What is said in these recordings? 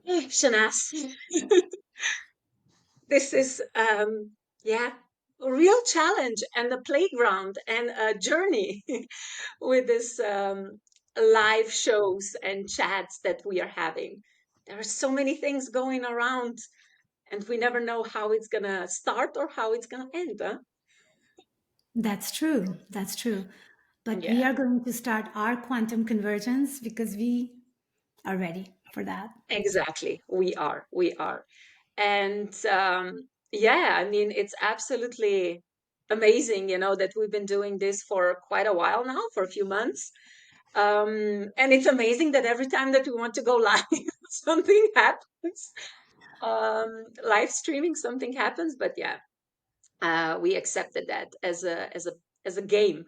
Shehnaz, this is yeah, a real challenge and a playground and a journey with this live shows and chats that we are having. There are so many things going around, and we never know how it's gonna start or how it's gonna end. Huh? That's true. That's true. But we Yeah, are going to start our quantum convergence because we are ready for that. exactly. We are, and yeah, I mean, it's absolutely amazing, that we've been doing this for quite a while now, for a few months. And it's amazing that every time that we want to go live, something happens. Live streaming, something happens, but yeah, we accepted that as a game.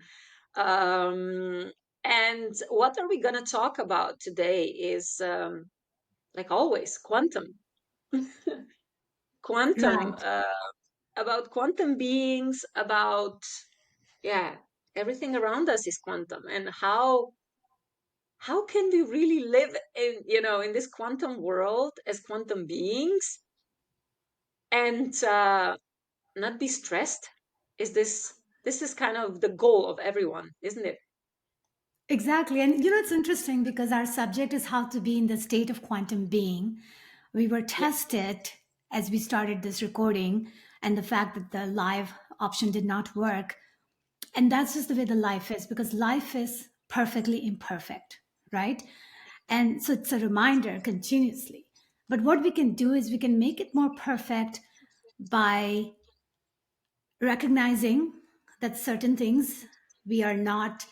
Um, and what are we going to talk about today is, like always, quantum. Quantum, Right. about quantum beings, about, yeah, everything around us is quantum, and how can we really live in this quantum world as quantum beings and not be stressed? Is this is kind of the goal of everyone, isn't it? Exactly. And it's interesting because our subject is how to be in the state of quantum being. We were Yeah, tested as we started this recording, and the fact that the live option did not work. And that's just the way the life is because life is perfectly imperfect, right? And so it's a reminder continuously. But what we can do is we can make it more perfect by recognizing that certain things we are not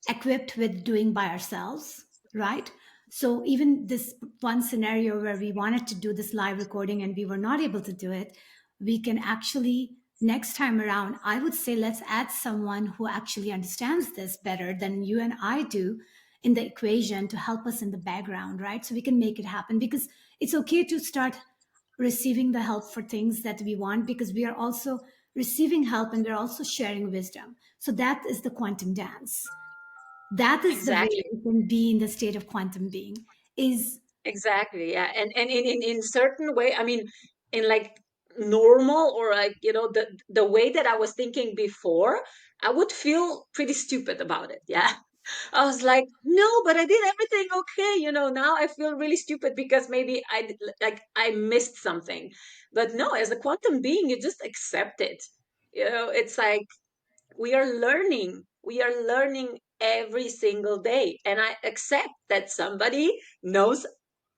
equipped with doing by ourselves, right? So even this one scenario where we wanted to do this live recording and we were not able to do it, we can actually next time around, I would say let's add someone who actually understands this better than you and I do in the equation to help us in the background, right? So we can make it happen because it's okay to start receiving the help for things that we want because we are also receiving help and we're also sharing wisdom. So that is the quantum dance. That is the way exactly. we can be in the state of quantum being is Exactly, yeah. And in certain way, I mean, in like normal, or like, the way that I was thinking before, I would feel pretty stupid about it. Yeah. I was like, no, but I did everything okay. Now I feel really stupid because maybe like I missed something. But no, as a quantum being, you just accept it. It's like we are learning every single day, and I accept that somebody knows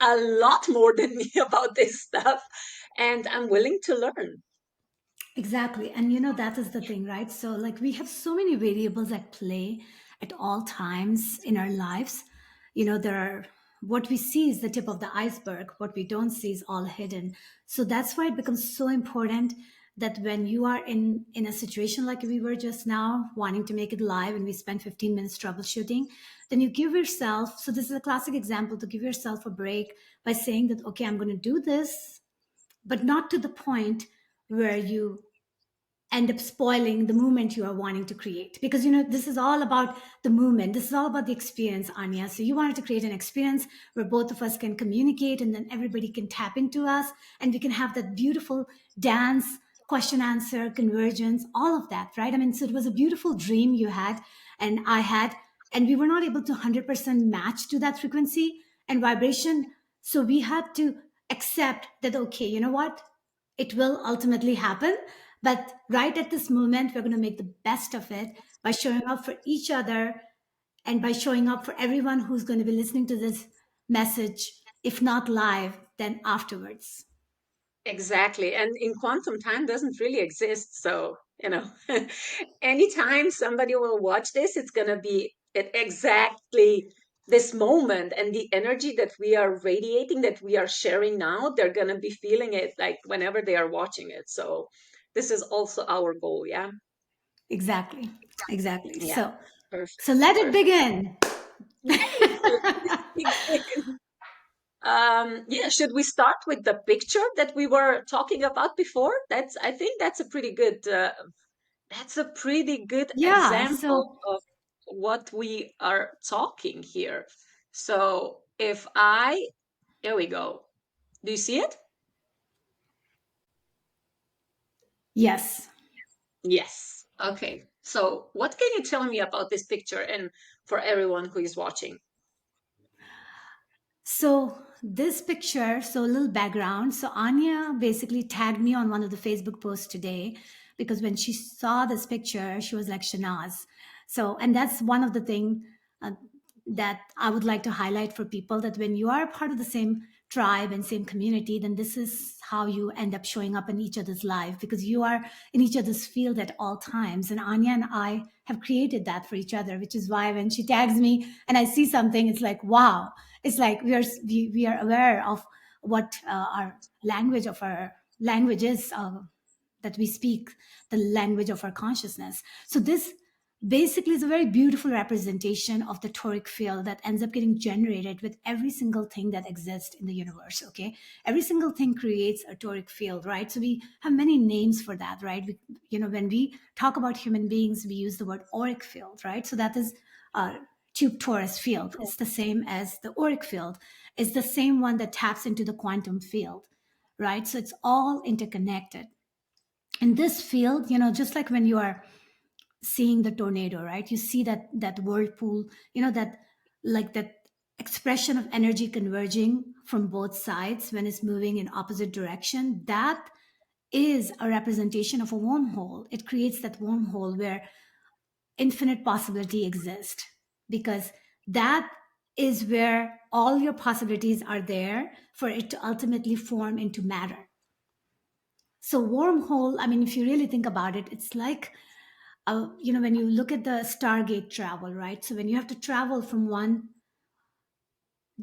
a lot more than me about this stuff, and I'm willing to learn. exactly. And that is the thing, right? So, like, we have so many variables at play at all times in our lives. There are what we see is the tip of the iceberg, what we don't see is all hidden. So, that's why it becomes so important that when you are in a situation like we were just now wanting to make it live and we spent 15 minutes troubleshooting, then you give yourself, so this is a classic example, to give yourself a break by saying that okay, I'm going to do this, but not to the point where you end up spoiling the movement you are wanting to create, because this is all about the movement, this is all about the experience, Anya. So you wanted to create an experience where both of us can communicate and then everybody can tap into us and we can have that beautiful dance, question answer convergence, all of that, right? I mean, so it was a beautiful dream you had and I had, and we were not able to 100% match to that frequency and vibration. So we had to accept that okay, you know what, it will ultimately happen. But right at this moment, we're going to make the best of it by showing up for each other and by showing up for everyone who's going to be listening to this message, if not live, then afterwards. Exactly. And in quantum, time doesn't really exist. So, anytime somebody will watch this, it's going to be at exactly this moment, and the energy that we are radiating, that we are sharing now, they're going to be feeling it like whenever they are watching it. So, this is also our goal. Yeah. Exactly. Exactly. Yeah. So Perfect. let it Perfect. begin. Yay. So let's begin. Yeah, should we start with the picture that we were talking about before? I think that's a pretty good Yeah. So example of what we are talking here. So here we go. Do you see it? Yes. Yes. Okay. So, what can you tell me about this picture and for everyone who is watching? So this picture, so a little background. So Anya basically tagged me on one of the Facebook posts today because when she saw this picture, she was like Shehnaz. So, and that's one of the thing uh, that I would like to highlight for people, that when you are part of the same tribe and same community, then this is how you end up showing up in each other's life, because you are in each other's field at all times. And Anya and I have created that for each other, which is why when she tags me and I see something, it's like, wow, it's like we are aware of what our language of our language is, that we speak the language of our consciousness. So this basically is a very beautiful representation of the toric field that ends up getting generated with every single thing that exists in the universe. Okay, every single thing creates a toric field, right? So we have many names for that, right? When we talk about human beings, we use the word auric field, right? So that is tube torus field. It's the same as the auric field. It's the same one that taps into the quantum field, right? So it's all interconnected. In this field, just like when you are seeing the tornado, right? You see that whirlpool, that, like, that expression of energy converging from both sides when it's moving in opposite direction. That is a representation of a wormhole. It creates that wormhole where infinite possibility exists, because that is where all your possibilities are there for it to ultimately form into matter. So wormhole, I mean, if you really think about it, it's like, when you look at the Stargate travel, right? So when you have to travel from one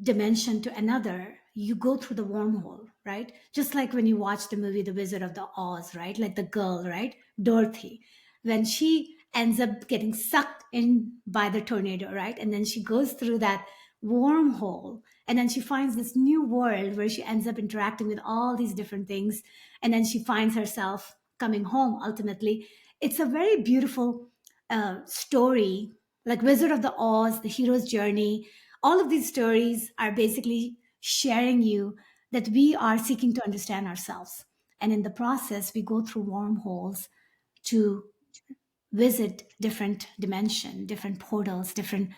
dimension to another, you go through the wormhole, right? Just like when you watch the movie The Wizard of the Oz, right? Like the girl, right? Dorothy, when she ends up getting sucked in by the tornado, right? And then she goes through that wormhole, and then she finds this new world where she ends up interacting with all these different things, and then she finds herself coming home ultimately. It's a very beautiful story, like Wizard of the Oz, the hero's journey. All of these stories are basically sharing you that we are seeking to understand ourselves. And in the process, we go through wormholes to visit different dimension, different portals, different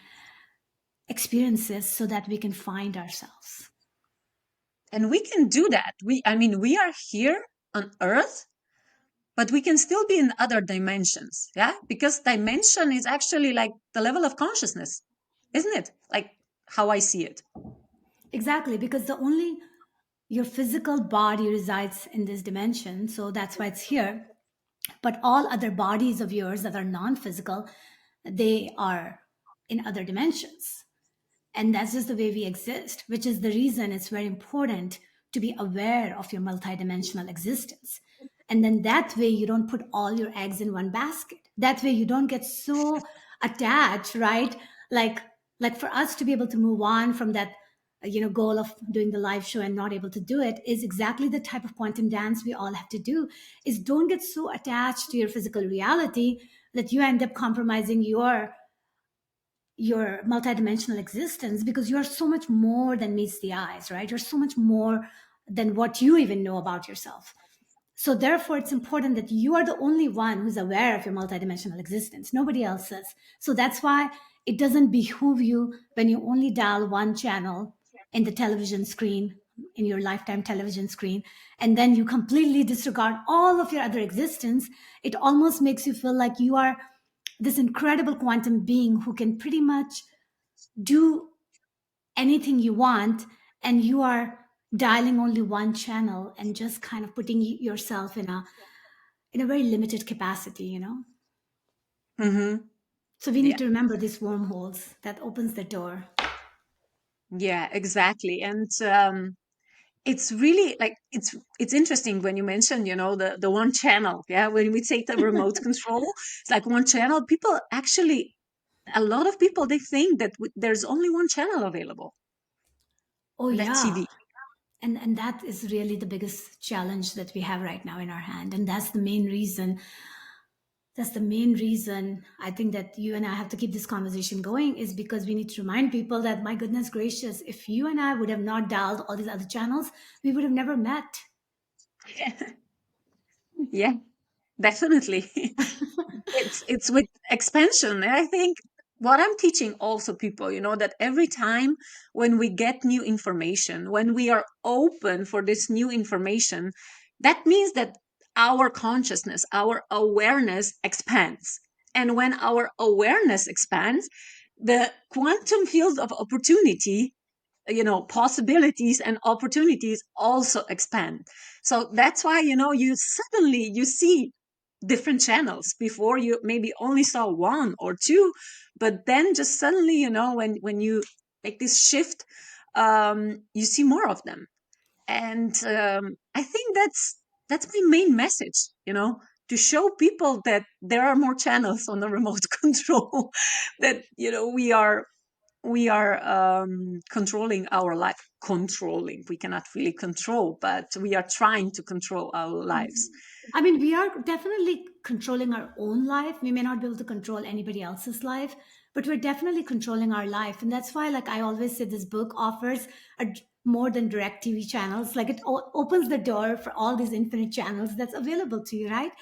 experiences, so that we can find ourselves. And we can do that. I mean, we are here on Earth, but we can still be in other dimensions. Yeah. Because dimension is actually like the level of consciousness, isn't it? Like how I see it. Exactly, because the only your physical body resides in this dimension, so that's why it's here. But all other bodies of yours that are non-physical, they are in other dimensions. And that's just the way we exist, which is the reason it's very important to be aware of your multidimensional existence. And then that way you don't put all your eggs in one basket. That way you don't get so attached, right? Like for us to be able to move on from that goal of doing the live show and not able to do it, is exactly the type of quantum dance we all have to do. Is don't get so attached to your physical reality that you end up compromising your multidimensional existence, because you are so much more than meets the eyes, right? You're so much more than what you even know about yourself. So therefore, it's important that you are the only one who's aware of your multidimensional existence. Nobody else is. So that's why it doesn't behoove you when you only dial one channel in the television screen, in your lifetime television screen, and then you completely disregard all of your other existence. It almost makes you feel like you are this incredible quantum being who can pretty much do anything you want, and you are dialing only one channel and just kind of putting yourself in a very limited capacity. Mm-hmm. So we need Yeah. to remember these wormholes that opens the door. Yeah, exactly. And it's really like it's interesting when you mention, the one channel. Yeah. When we take the remote control, it's like one channel. People actually, a lot of people, they think that there's only one channel available, Oh and that's yeah. TV. And that is really the biggest challenge that we have right now in our hand, and that's the main reason That's the main reason I think that you and I have to keep this conversation going, is because we need to remind people that, my goodness gracious, if you and I would have not dialed all these other channels, we would have never met. Yeah, definitely. It's with expansion. And I think what I'm teaching also people, that every time when we get new information, when we are open for this new information, that means that our consciousness, our awareness expands. And when our awareness expands, the quantum field of opportunity, possibilities and opportunities also expand. So that's why, you suddenly you see different channels. Before, you maybe only saw one or two, but then just suddenly, when you make this shift, you see more of them. And I think that's my main message, to show people that there are more channels on the remote control, that we are controlling our life. Controlling, we cannot really control, but we are trying to control our lives. I mean, we are definitely controlling our own life. We may not be able to control anybody else's life, but we're definitely controlling our life. And that's why, like I always say, this book offers more than direct TV channels. Like, it opens the door for all these infinite channels that's available to you, right?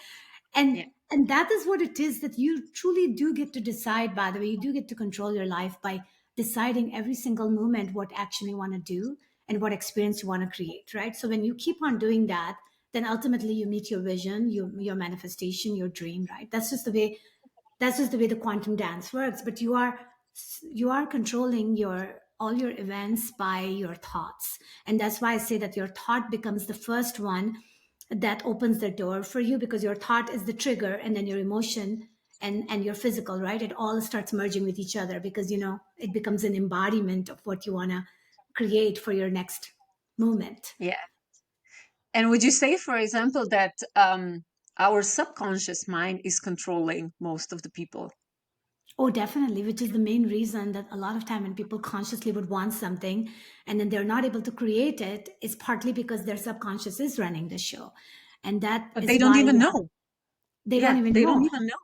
Yeah, And that is what it is, that you truly do get to decide. By the way, you do get to control your life by deciding every single moment what action you want to do and what experience you want to create, right? So when you keep on doing that, then ultimately you meet your vision, your manifestation, your dream, right? That's just the way the quantum dance works. But you are controlling your all your events by your thoughts. And that's why I say that your thought becomes the first one that opens the door for you, because your thought is the trigger, and then your emotion and your physical, right? It all starts merging with each other, because it becomes an embodiment of what you want to create for your next moment. yeah. And would you say, for example, that our subconscious mind is controlling most of the people? Oh, definitely, which is the main reason that a lot of time when people consciously would want something and then they're not able to create it, is partly because their subconscious is running the show. And that But they is don't why even know. they don't Yeah, even they don't know. even know.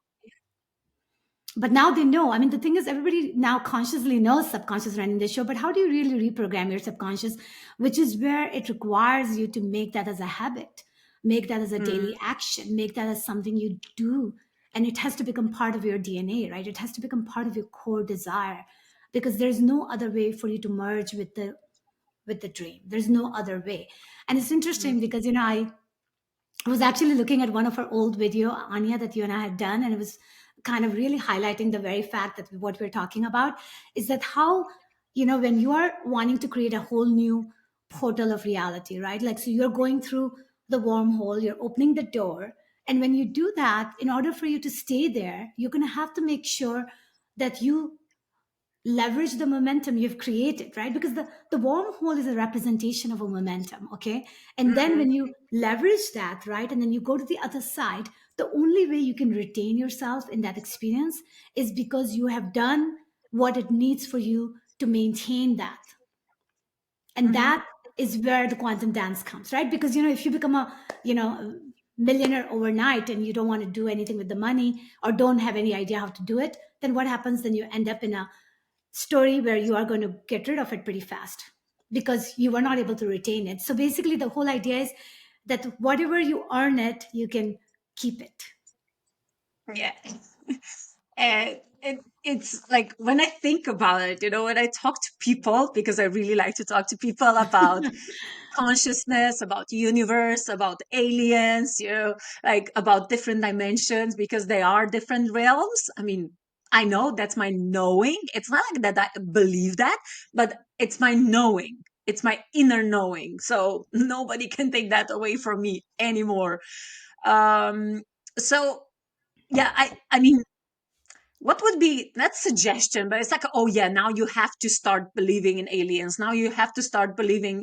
But now they know. I mean, the thing is, everybody now consciously knows subconscious running the show, but how do you really reprogram your subconscious? Which is where it requires you to make that as a habit, make that as a Mm, daily action, make that as something you do. And it has to become part of your DNA, right? It has to become part of your core desire, because there's no other way for you to merge with the dream. There's no other way. And it's interesting mm, because, I was actually looking at one of our old video, Anya, that you and I had done, and it was kind of really highlighting the very fact that what we're talking about is that how, when you are wanting to create a whole new portal of reality, right? Like, so you're going through the wormhole, you're opening the door. And when you do that, in order for you to stay there, you're going to have to make sure that you leverage the momentum you've created, right? Because the wormhole is a representation of a momentum, okay? And then mm, when you leverage that, right, and then you go to the other side, the only way you can retain yourself in that experience is because you have done what it needs for you to maintain that. And mhm. that is where the quantum dance comes, right? Because if you become a millionaire overnight and you don't want to do anything with the money, or don't have any idea how to do it, then what happens? Then you end up in a story where you are going to get rid of it pretty fast, because you were not able to retain it. So basically, the whole idea is that whatever you earn it, you can keep it. Yeah. And it's like, when I think about it, when I talk to people, because I really like to talk to people about consciousness, about universe, about aliens, like about different dimensions, because they are different realms. I mean, I know that's my knowing. It's not like that I believe that, but it's my knowing. It's my inner knowing. So nobody can take that away from me anymore. Um, so yeah, I mean, what would be that suggestion? But it's like, oh yeah, now you have to start believing in aliens. Now you have to start believing,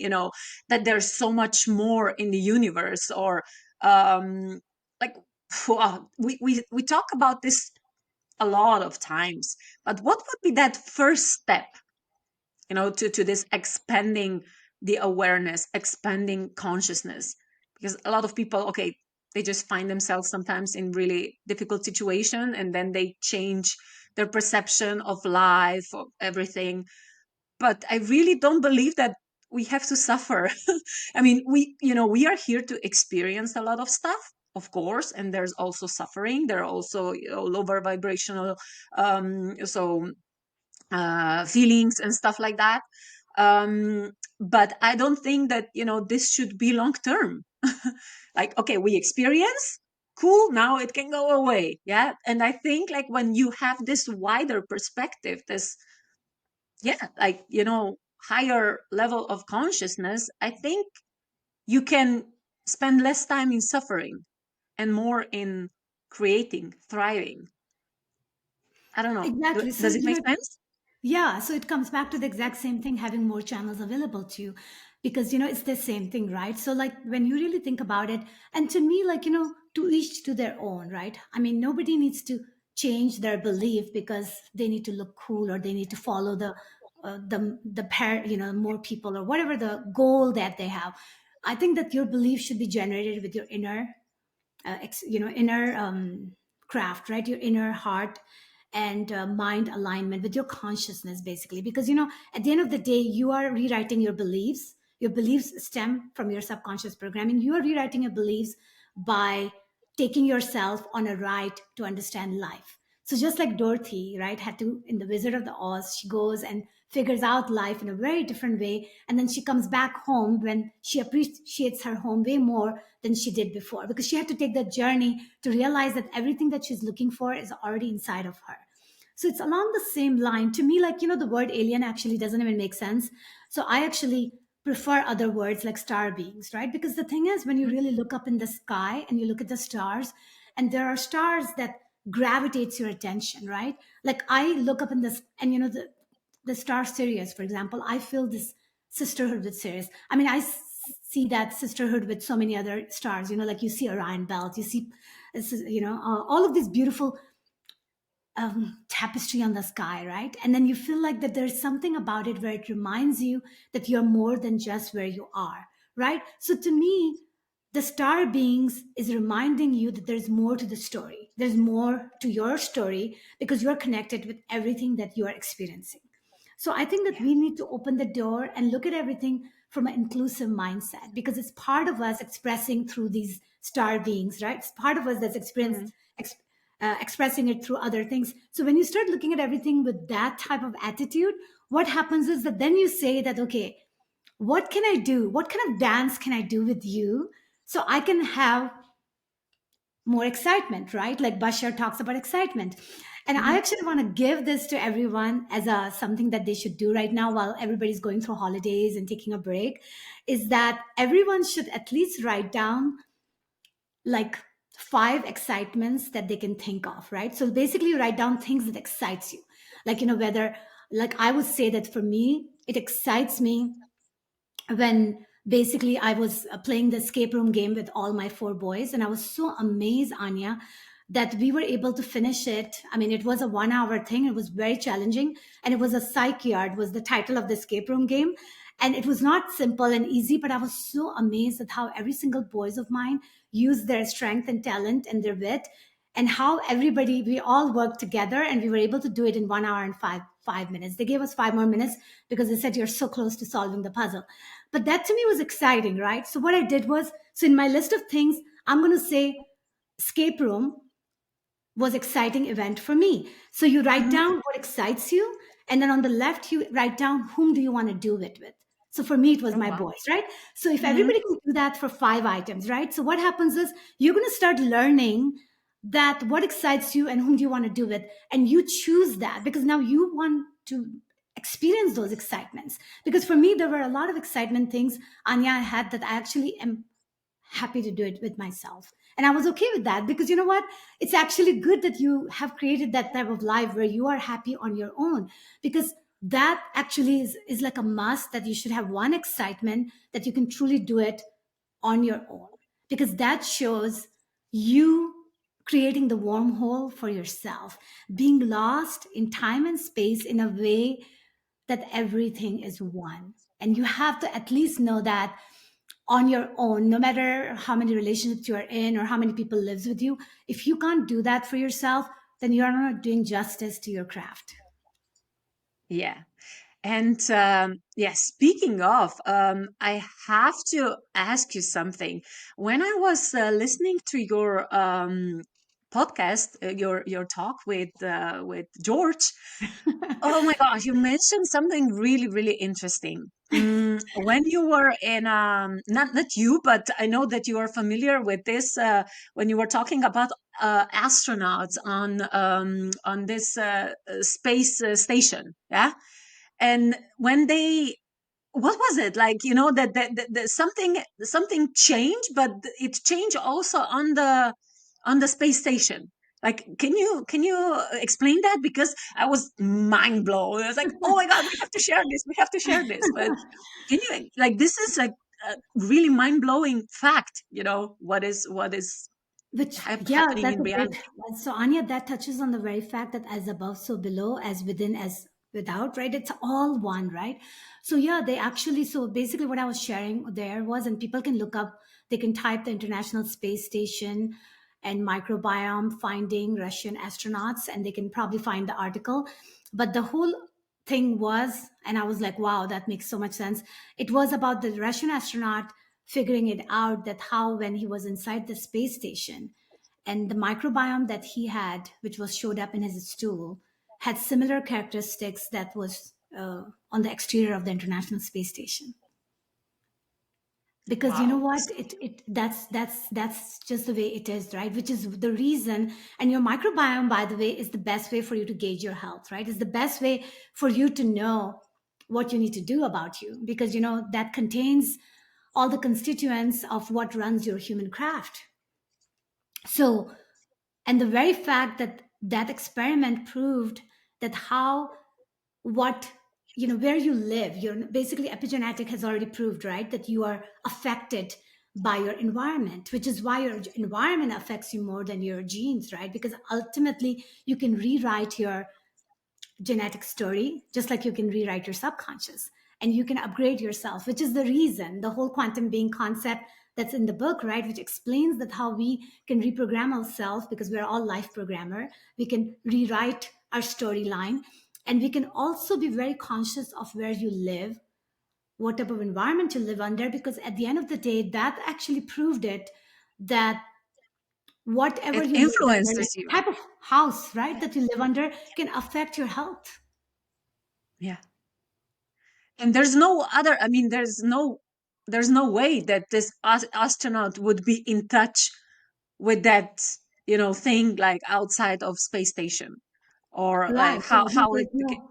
that there's so much more in the universe. Or like, we talk about this a lot of times. But what would be that first step, to this expanding the awareness, expanding consciousness? Because a lot of people, okay, they just find themselves sometimes in really difficult situation, and then they change their perception of life, of everything. But I really don't believe that we have to suffer. I mean, we are here to experience a lot of stuff, of course, and there's also suffering. There are also, lower vibrational, so feelings and stuff like that. But I don't think that, this should be long term. Like, okay, we experience, cool, now it can go away. Yeah. And I think, like, when you have this wider perspective, this, yeah, like, higher level of consciousness, I think you can spend less time in suffering and more in creating, thriving. I don't know. Exactly. So, Does it make sense? yeah, so it comes back to the exact same thing, having more channels available to you, because it's the same thing, right? So, like, when you really think about it, and to me, like, to each to their own, right? I mean, nobody needs to change their belief because they need to look cool, or they need to follow the pair, more people, or whatever the goal that they have. I think that your belief should be generated with your inner craft, right? Your inner heart and mind alignment with your consciousness, basically. Because at the end of the day, you are rewriting your beliefs. Your beliefs stem from your subconscious programming. You are rewriting your beliefs by taking yourself on a ride to understand life. So just like Dorothy, right, had to, in the Wizard of the Oz, she goes and figures out life in a very different way, and then she comes back home when she appreciates her home way more than she did before, because she had to take that journey to realize that everything that she's looking for is already inside of her. So it's along the same line. To me, like, the word alien actually doesn't even make sense. So I actually prefer other words like star beings, right? Because the thing is, when you really look up in the sky and you look at the stars, and there are stars that gravitates your attention, right? Like, I look up in this, and the star Sirius, for example, I feel this sisterhood with Sirius. I mean, see that sisterhood with so many other stars, like you see Orion Belt, you see, all of these beautiful tapestry on the sky, right? And then you feel like that there's something about it where it reminds you that you're more than just where you are, right? So to me, the star beings is reminding you that there's more to the story. There's more to your story because you're connected with everything that you are experiencing. So I think that Yeah. we need to open the door and look at everything from an inclusive mindset, because it's part of us expressing through these star beings, right? It's part of us that's Mhm. expressing it through other things. So when you start looking at everything with that type of attitude, what happens is that then you say that, okay, what can I do? What kind of dance can I do with you so I can have more excitement, right? Like Bashar talks about excitement. And I Mhm. actually want to give this to everyone as a something that they should do right now while everybody's going through holidays and taking a break, is that everyone should at least write down like 5 excitements that they can think of, right? So basically you write down things that excites you. Like, whether, like, I would say that for me, it excites me when basically I was playing the escape room game with all my 4 boys, and I was so amazed, Anya, that we were able to finish it. I mean, it was a 1 hour thing. It was very challenging, and it was a psych yard was the title of the escape room game, and it was not simple and easy. But I was so amazed at how every single boys of mine used their strength and talent and their wit, and how everybody, we all worked together, and we were able to do it in 1 hour and five minutes. They gave us 5 more minutes because they said you're so close to solving the puzzle. But that to me was exciting, right? So what I did was, so in my list of things, I'm going to say escape room was exciting event for me. So you write Mhm. down what excites you, and then on the left you write down whom do you want to do it with. So for me it was Oh my wow. boys, right? So if Mhm. everybody can do that for 5 items, right? So what happens is you're going to start learning that what excites you and whom do you want to do with, and you choose that because now you want to experience those excitements. Because for me there were a lot of excitement things, Anya, I had that I actually am happy to do it with myself. And I was okay with that because you know what? It's actually good that you have created that type of life where you are happy on your own, because that actually is like a must, that you should have one excitement that you can truly do it on your own, because that shows you creating the wormhole for yourself, being lost in time and space in a way that everything is one. And you have to at least know that on your own, no matter how many relationships you are in or how many people lives with you. If you can't do that for yourself, then you're not doing justice to your craft. Yeah. And yeah, speaking of, I have to ask you something. When I was listening to your podcast, your talk with George, oh my gosh, you mentioned something really, really interesting. When you were in, not you, but I know that you are familiar with this. When you were talking about astronauts on this space station, yeah, and when they, what was it like, that something changed, but it changed also on the space station. Like, can you explain that? Because I was mind blown. I was like, oh my god, we have to share this, we have to share this. But can you, like, this is like a really mind blowing fact, what is Which, yeah, happening that's in a great. reality. So, Anya, that touches on the very fact that as above, so below, as within, as without, right? It's all one, right? So, yeah, they actually, so basically what I was sharing there was, and people can look up, they can type the International Space Station and microbiome finding Russian astronauts, and they can probably find the article. But the whole thing was, and I was like, wow, that makes so much sense. It was about the Russian astronaut figuring it out, that how when he was inside the space station and the microbiome that he had, which was showed up in his stool, had similar characteristics that was on the exterior of the International Space Station. Because you know Wow. what, that's just the way it is, right? Which is the reason. And your microbiome, by the way, is the best way for you to gauge your health, right? Is the best way for you to know what you need to do about you, because that contains all the constituents of what runs your human craft. So, and the very fact that that experiment proved that how, what, where you live, you're basically, epigenetic has already proved, right, that you are affected by your environment, which is why your environment affects you more than your genes, right? Because ultimately you can rewrite your genetic story, just like you can rewrite your subconscious, and you can upgrade yourself, which is the reason the whole quantum being concept that's in the book, right, which explains that how we can reprogram ourselves, because we're all life programmer. We can rewrite our storyline, and we can also be very conscious of where you live, what type of environment you live under, because at the end of the day, that actually proved it, that whatever It you live under, like influences the you. type of house, right, that you live under, can affect your health. Yeah. And there's no other, I mean, there's no way that this astronaut would be in touch with that, thing, like outside of space station, or Right. like Yeah, how it became.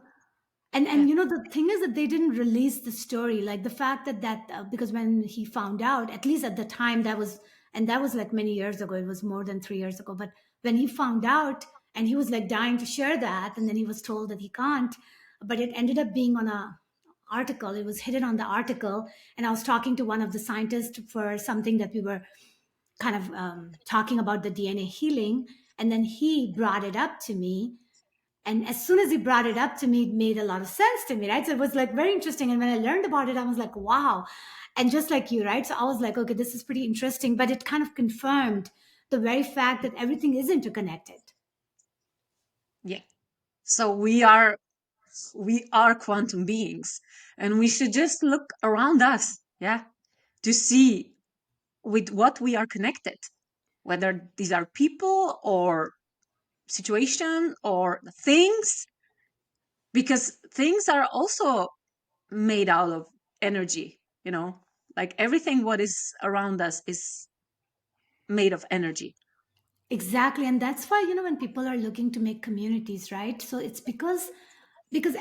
and Yeah. the thing is that they didn't release the story, like the fact that because when he found out, at least at the time, that was, and that was like many years ago. It was more than 3 years ago. But when he found out, and he was like dying to share that, and then he was told that he can't. But it ended up being on a article. It was hidden on the article, and I was talking to one of the scientists for something that we were kind of talking about the DNA healing, and then he brought it up to me, and as soon as he brought it up to me, it made a lot of sense to me, right? So it was like very interesting. And when I learned about it, I was like, wow. And just like you, right? So I was like, okay, this is pretty interesting. But it kind of confirmed the very fact that everything is interconnected. Yeah. So we are quantum beings, and we should just look around us, yeah, to see with what we are connected, whether these are people or situation or things, because things are also made out of energy, like everything what is around us is made of energy. Exactly. And that's why, when people are looking to make communities, right? So it's because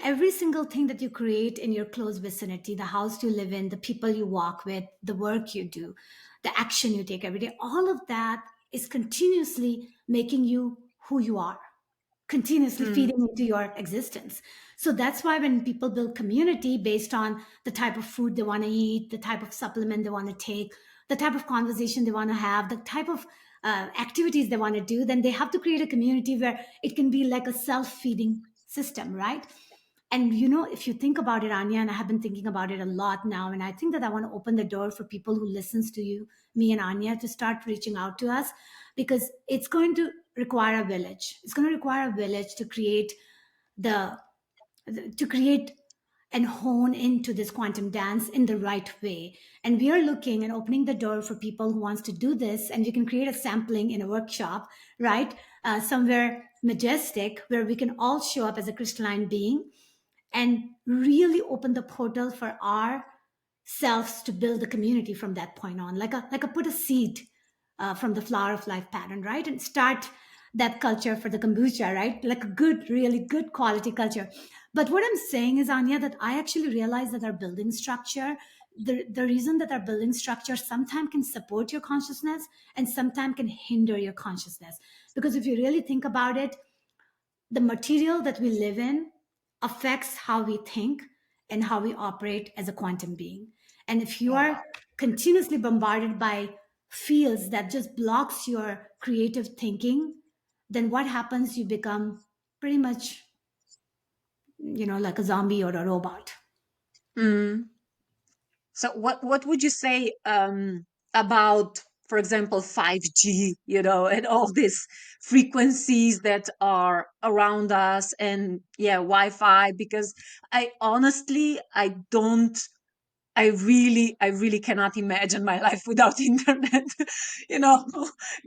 every single thing that you create in your close vicinity, the house you live in, the people you walk with, the work you do, the action you take every day, all of that is continuously making you who you are, continuously Mm. feeding into your existence. So that's why when people build community based on the type of food they want to eat, the type of supplement they want to take, the type of conversation they want to have, the type of activities they want to do, then they have to create a community where it can be like a self-feeding system, right? And if you think about it, Anya, and I have been thinking about it a lot now, and I think that I want to open the door for people who listens to you, me and Anya, to start reaching out to us, because it's going to require a village. It's going to require a village the to create and hone into this quantum dance in the right way. And we are looking and opening the door for people who wants to do this. And you can create a sampling in a workshop, right? Somewhere majestic, where we can all show up as a crystalline being and really open the portal for our selves to build the community from that point on, like a put a seed from the flower of life pattern, right? And start that culture for the kombucha, right? Like a good, really good quality culture. But what I'm saying is, Anya, that I actually realize that our building structure, the reason that our building structure sometimes can support your consciousness and sometimes can hinder your consciousness. Because if you really think about it, the material that we live in affects how we think and how we operate as a quantum being. And if you are continuously bombarded by fields that just blocks your creative thinking, then what happens? You become pretty much, like a zombie or a robot. Mm. So what would you say about, for example, 5G, and all these frequencies that are around us, and yeah, Wi-Fi? Because I really cannot imagine my life without internet. you know,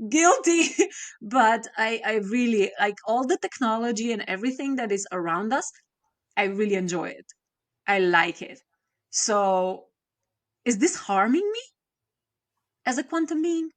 Guilty. But I really like all the technology and everything that is around us. I really enjoy it. I like it. So is this harming me as a quantum being?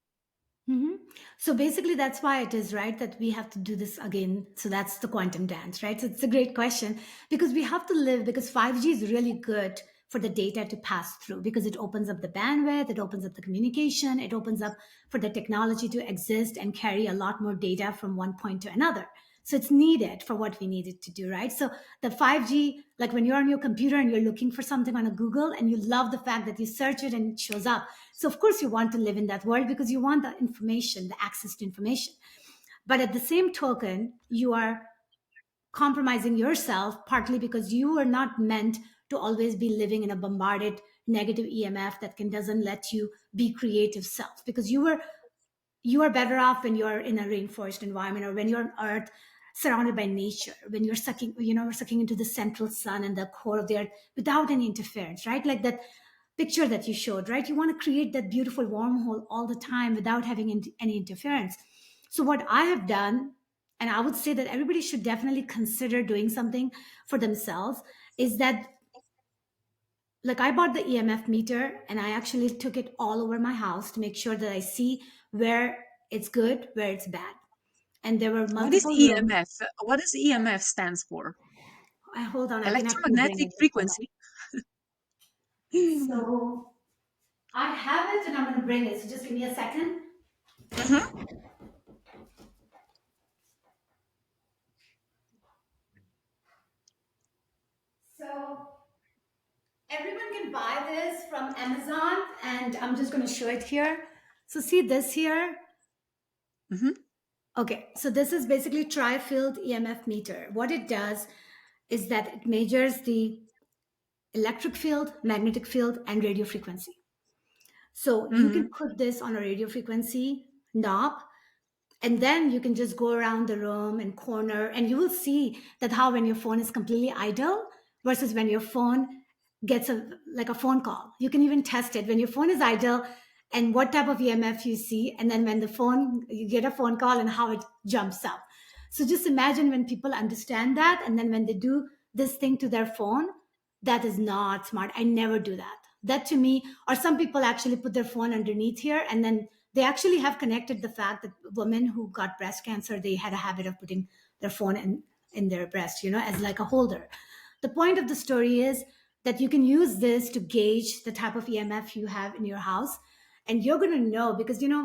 hmm So basically, that's why it is right that we have to do this again. So that's the quantum dance, right? So it's a great question because we have to live, because 5G is really good for the data to pass through, because it opens up the bandwidth, it opens up the communication, it opens up for the technology to exist and carry a lot more data from one point to another. So it's needed for what we needed to do, right? So the 5G, like when you're on your computer and you're looking for something on a Google and you love the fact that you search it and it shows up. So of course you want to live in that world because you want the information, the access to information. But at the same token, you are compromising yourself partly because you are not meant to always be living in a bombarded negative EMF that can doesn't let you be creative self, because you are better off when you're in a rainforest environment or when you're on earth surrounded by nature, when you're sucking into the central sun and the core of the earth without any interference, right? Like that picture that you showed, right? You want to create that beautiful wormhole all the time without having any interference. So what I have done, and I would say that everybody should definitely consider doing something for themselves, is that, like, I bought the EMF meter and I actually took it all over my house to make sure that I see where it's good, where it's bad. And there were What is multiple rooms. EMF? What does EMF stands for? Hold on, I can actually bring Electromagnetic it. Just hold on. frequency. So I have it and I'm going to bring it. So just give me a second. Mhm. So everyone can buy this from Amazon, and I'm just going to show it here. So see this here. Mhm. Okay, so this is basically tri-field EMF meter. What it does is that it measures the electric field, magnetic field, and radio frequency. So you can Mhm. put this on a radio frequency knob, and then you can just go around the room and corner, and you will see that how when your phone is completely idle versus when your phone gets a phone call. You can even test it when your phone is idle and what type of EMF you see, and then when the phone you get a phone call and how it jumps up. So just imagine when people understand that, and then when they do this thing to their phone, that is not smart. I never do that. That to me, or some people actually put their phone underneath here, and then they actually have connected the fact that women who got breast cancer, they had a habit of putting their phone in their breast, as like a holder. The point of the story is that you can use this to gauge the type of EMF you have in your house. And you're going to know because, one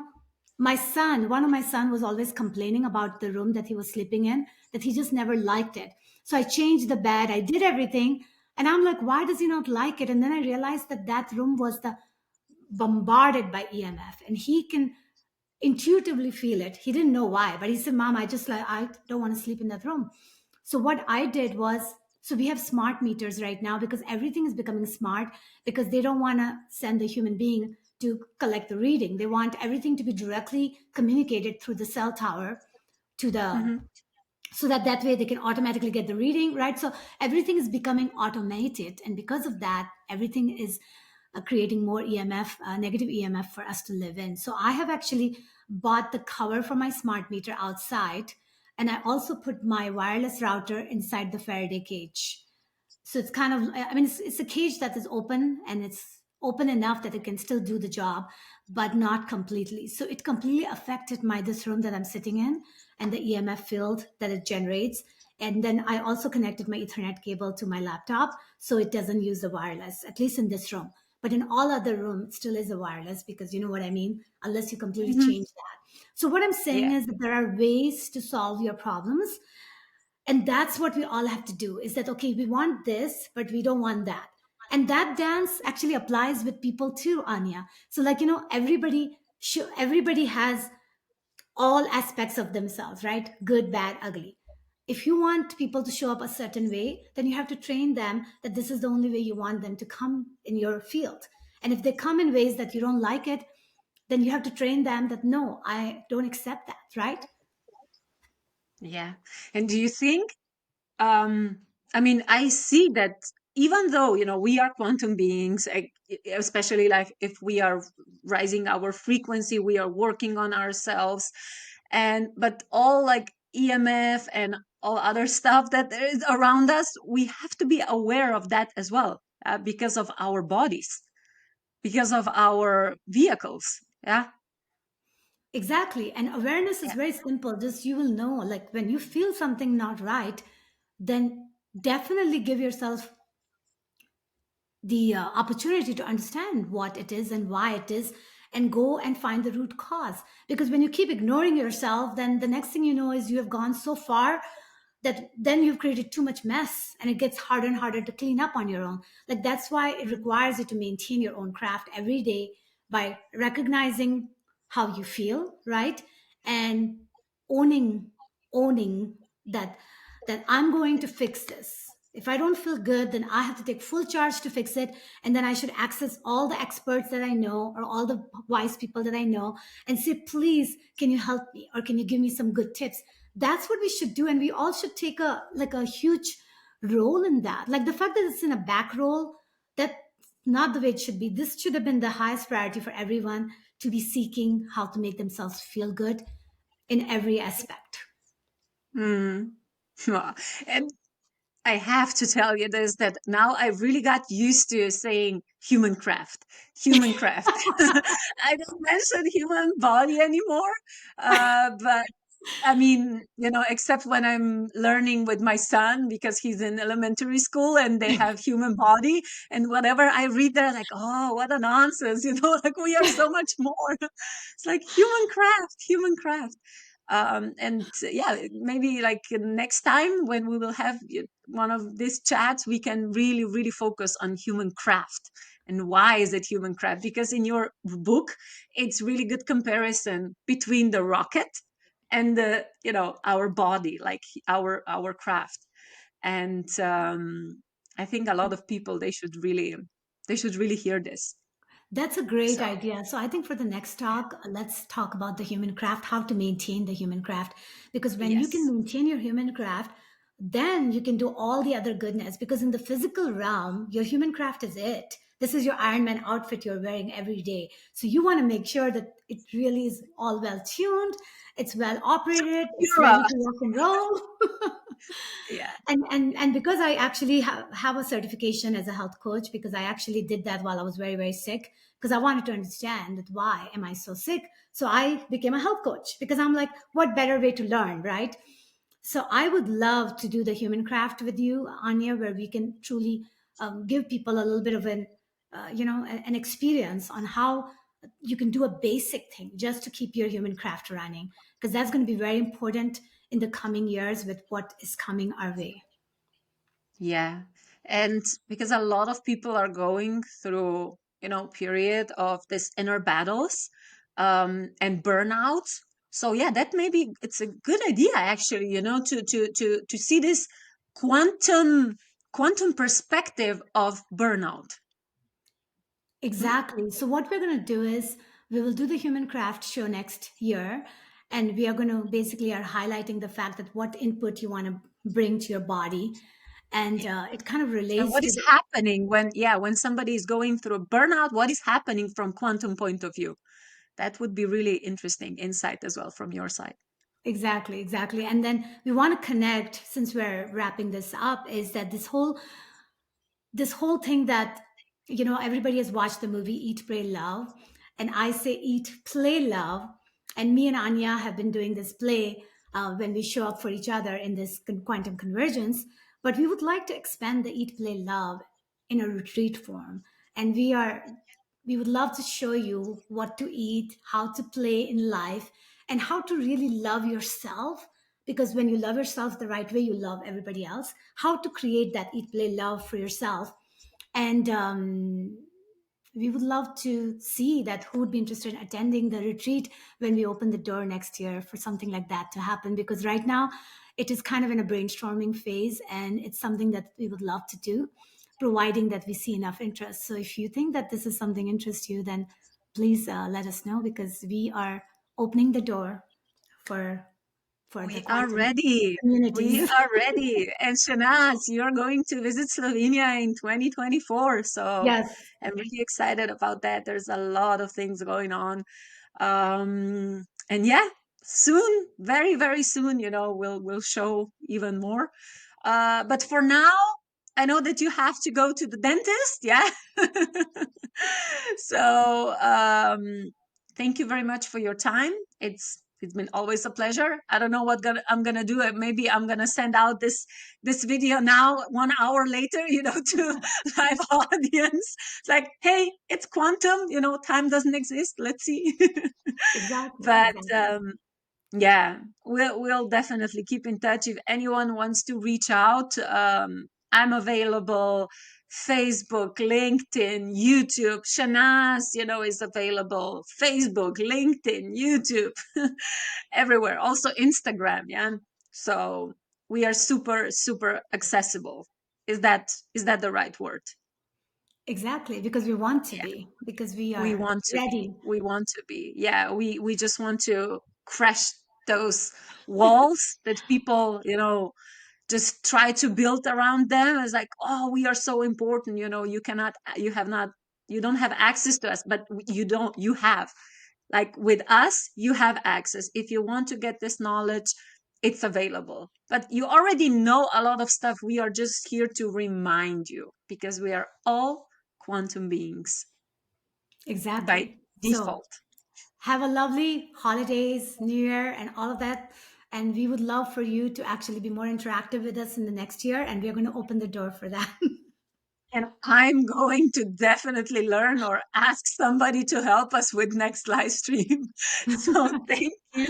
of my son was always complaining about the room that he was sleeping in, that he just never liked it. So I changed the bed, I did everything. And I'm like, why does he not like it? And then I realized that that room was the bombarded by EMF, and he can intuitively feel it. He didn't know why, but he said, Mom, I don't want to sleep in that room. So what I did was So we have smart meters right now because everything is becoming smart, because they don't want to send the human being to collect the reading. They want everything to be directly communicated through the cell tower to the, Hmm. so that that way they can automatically get the reading, right? So everything is becoming automated, and because of that everything is creating more EMF, negative EMF for us to live in. So I have actually bought the cover for my smart meter outside, and I also put my wireless router inside the Faraday cage. So it's kind of, I mean, it's a cage that is open, and it's open enough that it can still do the job, but not completely. So it completely affected my this room that I'm sitting in, and the EMF field that it generates. And then I also connected my Ethernet cable to my laptop, so it doesn't use the wireless, at least in this room. But in all other rooms, it still is a wireless, because you know what I mean, unless you completely Hmm. change that. So what I'm saying Yeah. is that there are ways to solve your problems, and that's what we all have to do, is that okay, we want this but we don't want that. And that dance actually applies with people too, Anya. So like, everybody has all aspects of themselves, right? Good, bad, ugly. If you want people to show up a certain way, then you have to train them that this is the only way you want them to come in your field. And if they come in ways that you don't like it, then you have to train them that no, I don't accept that, right? Yeah. And do you think, I mean, I see that even though, we are quantum beings, especially like if we are rising our frequency, we are working on ourselves, but all like EMF and all other stuff that there is around us, we have to be aware of that as well, because of our bodies, because of our vehicles. Yeah. Exactly. And awareness is very simple. Just you will know, like when you feel something not right, then definitely give yourself the opportunity to understand what it is and why it is, and go and find the root cause. Because when you keep ignoring yourself, then the next thing you know is you have gone so far that then you've created too much mess, and it gets harder and harder to clean up on your own. Like that's why it requires you to maintain your own craft every day by recognizing how you feel, right? And owning owning that I'm going to fix this. If I don't feel good, then I have to take full charge to fix it. And then I should access all the experts that I know, or all the wise people that I know, and say, please, can you help me? Or can you give me some good tips? That's what we should do. And we all should take a huge role in that. Like the fact that it's in a back role, that's not the way it should be. This should have been the highest priority for everyone, to be seeking how to make themselves feel good in every aspect. Mm. And I have to tell you this, that now I really got used to saying human craft, human craft. I don't mention human body anymore. But I mean, except when I'm learning with my son, because he's in elementary school and they have human body, and whatever I read there, like, oh, what a nonsense, like we are so much more. It's like human craft, human craft. And yeah, maybe like next time when we will have one of these chats, we can really, really focus on human craft. And why is it human craft? Because in your book, it's really good comparison between the rocket and our body, like our craft. And I think a lot of people, they should really hear this. That's a great So idea. So I think for the next talk, let's talk about the human craft, how to maintain the human craft. Because when you can yes. maintain your human craft, then you can do all the other goodness. Because in the physical realm, your human craft is it. This is your Iron Man outfit you're wearing every day. So you want to make sure that it really is all well tuned, it's well operated, it's You're, ready to rock and roll. yeah. And because I actually have a certification as a health coach, because I actually did that while I was very, very sick, because I wanted to understand that why am I so sick. So I became a health coach, because I'm like, what better way to learn, right? So I would love to do the human craft with you, Anya, where we can truly give people a little bit of an experience on how you can do a basic thing just to keep your human craft running, because that's going to be very important in the coming years with what is coming our way. Yeah. And because a lot of people are going through, period of this inner battles, and burnout. So yeah, that maybe it's a good idea actually, to see this quantum quantum perspective of burnout. Hmm? Exactly. So what we're going to do is we will do the human craft show next year, and we are going to basically are highlighting the fact that what input you want to bring to your body, and it kind of And relates what to is the happening when, yeah, when somebody is going through a burnout, what is happening from quantum point of view? That would be really interesting insight as well from your side. exactly, exactly. And then we want to connect, since we're wrapping this up, is that this whole thing that everybody has watched the movie Eat Pray Love, and I say Eat Play Love, and me and Anya have been doing this play when we show up for each other in this quantum convergence, but we would like to expand the Eat Play Love in a retreat form, and we would love to show you what to eat, how to play in life, and how to really love yourself, because when you love yourself the right way, you love everybody else. How to create that eat play love for yourself. And we would love to see that who would be interested in attending the retreat when we open the door next year for something like that to happen, because right now it is kind of in a brainstorming phase, and it's something that we would love to do, providing that we see enough interest. So if you think that this is something interests you, then please let us know, because we are opening the door for the We are quantum ready. We communities. are ready. And Shanaz, you're going to visit Slovenia in 2024. So Yes, I'm really excited about that. There's a lot of things going on. And yeah, soon, very, very soon, we'll show even more. But for now, I know that you have to go to the dentist. Yeah. So thank you very much for your time. It's been always a pleasure. I don't know what I'm gonna do. Maybe I'm gonna send out this video now 1 hour later, to live audience. It's like, hey, it's quantum. Time doesn't exist. Let's see. exactly, But exactly. yeah, we'll definitely keep in touch. If anyone wants to reach out, I'm available. Facebook, LinkedIn, YouTube. Shanaz, is available. Facebook, LinkedIn, YouTube, everywhere. Also Instagram. Yeah. So we are super, super accessible. Is that the right word? Exactly, because we want to be, because we We are want to be. ready. We want to be. Yeah, we just want to crash those walls that people, just try to build around them. It's like, oh, we are so important, you don't have access to us, but you have. Like with us, you have access. If you want to get this knowledge, it's available. But you already know a lot of stuff. We are just here to remind you because we are all quantum beings by Exactly. So default. have a lovely holidays, New Year, and all of that. And we would love for you to actually be more interactive with us in the next year. And we're going to open the door for that. And I'm going to definitely learn or ask somebody to help us with next live stream. So thank you.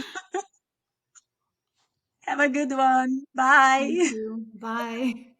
Have a good one. Thank Bye. you. Bye.